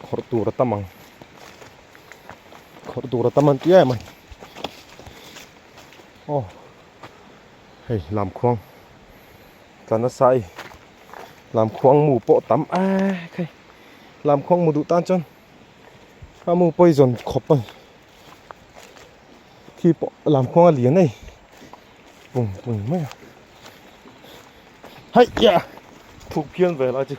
khor tur tamang tia mày oh hey làm khoang tan nó sai làm khoang mù bộ tắm cái làm khoang mù đủ tan chân mù bây giờ khóc rồi khi làm khoang liền này bùng mấy hay ya thuộc phiên về lại chứ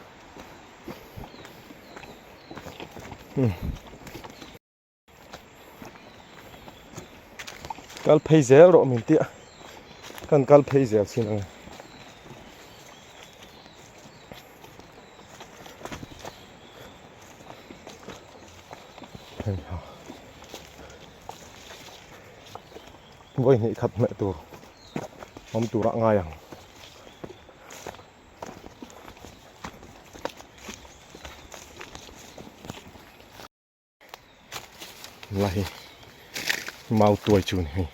cal pay zero rồi mình tiện cần cal pay zero xin anh với nhị khát mẹ tù ông tù đã ngay à lại mau tuổi chuồn này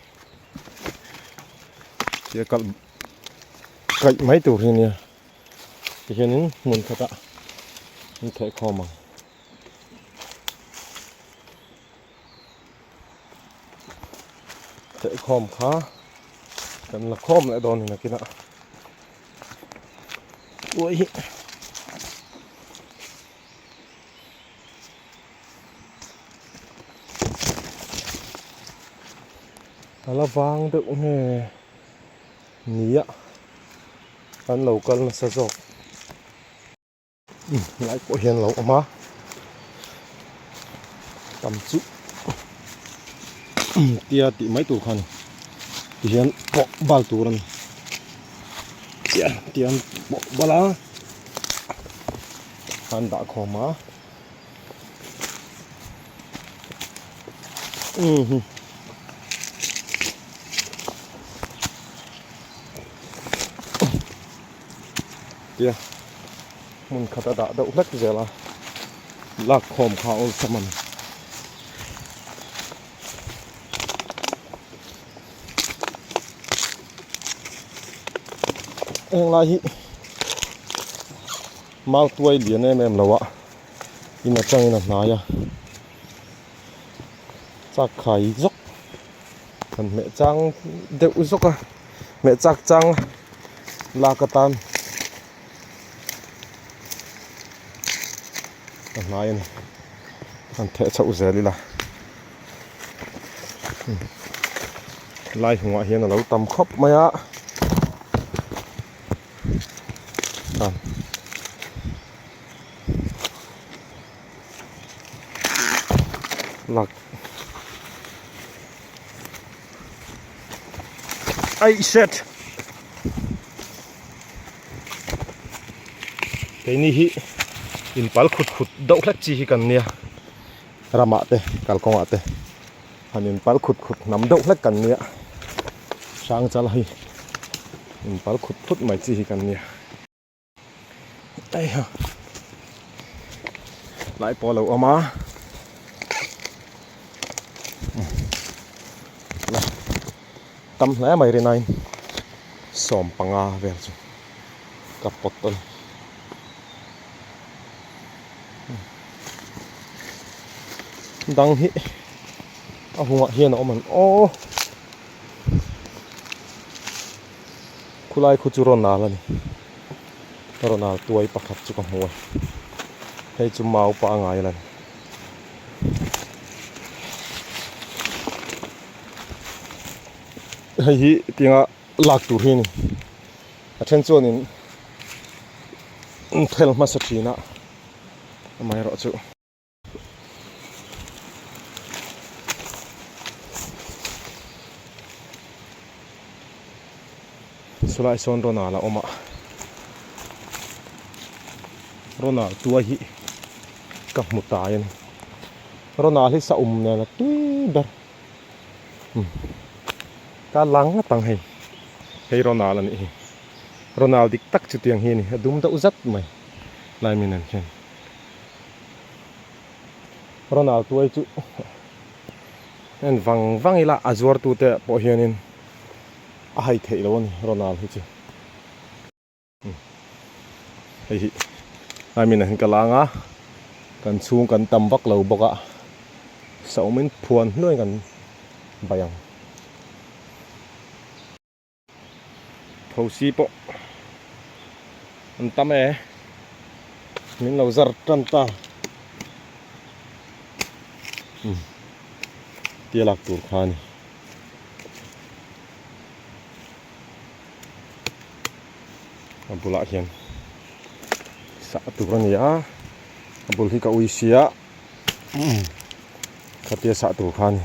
chỉ cần cậy mấy tù thì nè thì hiện muốn thật ạ mình thấy khó mà thấy khom khá cần là khom lại đòn này là kia nè ui là vàng được nghe nhía ăn lẩu cân là sao rồi lại của hiền lẩu mà tầm chút tia tị mấy tủ khăn hiền bỏ bao tủ rồi tia bỏ bao lá ăn đã khó má tia mình khát đã đậu lắc giờ là lạc khom khao sao mình em lại mau tuổi liền em lâu ạ nhưng mà chẳng là nói à chắc khai dốc còn mẹ trang đều dốc à mẹ chắc trang là cái tan nói này ăn thẻ chậu rẻ đi là lai ngoại hiện là nấu tầm khóc mày ạ lạc ai set cái này hi in pal khut đậu lắc chi hi cần nia rama te kal konga te han in pal khut nằm đậu lắc cần nia sang chal hi in pal khut mai chi hi cần nia ai ha lại bỏ lẩu ama tâm lẽ mày này xòm panga về chứ kapot tol đang hi hùng hiền nó mình ô kulai kucuron nala ni Ronald tuai pakat chu kam huai hei chu mau pa ngai lan hei tinga lak tur hi ni athen chuan in thel ma sa thina mai ro chu sulai son Ronald oma Ronald tua hi ka mutai ni Ronald hi sa ne la tui dar ka lang tang hei hei Ronald ani hi Ronald dik tak chu tiang hi ni adum da uzat mai lai minan chen Ronald tuai chu en wang ila azwar tu te po hianin a hai thei lo ni Ronald hi chu hei hi lai minan kalanga kan chung kan tam vak lo boka sau min phuan noi kan bayang thosi po an tam min lo zar tan ta tia lak tur khani abula hian sa tur ania abul hi ka uisia khatia sa tur khani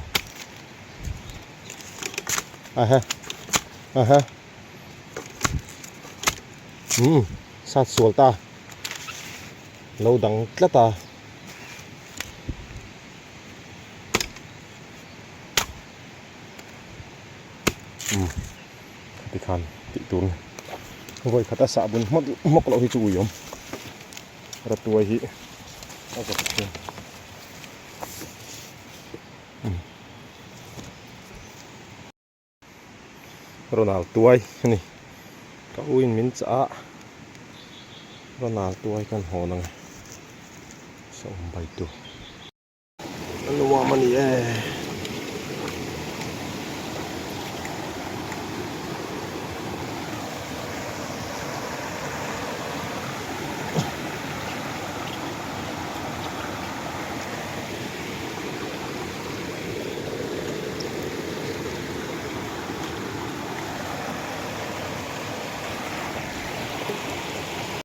aha sát suol ta lâu đắng lát ta thì khan tị tuôn vậy khát sa bún mốc lẩu hi chui yom ra tuổi hiเอากับเพื่อนโรนัลตัวนี่ก็อุ้ยมิ้นจ้าโรนัลตัวกันหอนังส่งไปตัวอันว่ามันนี่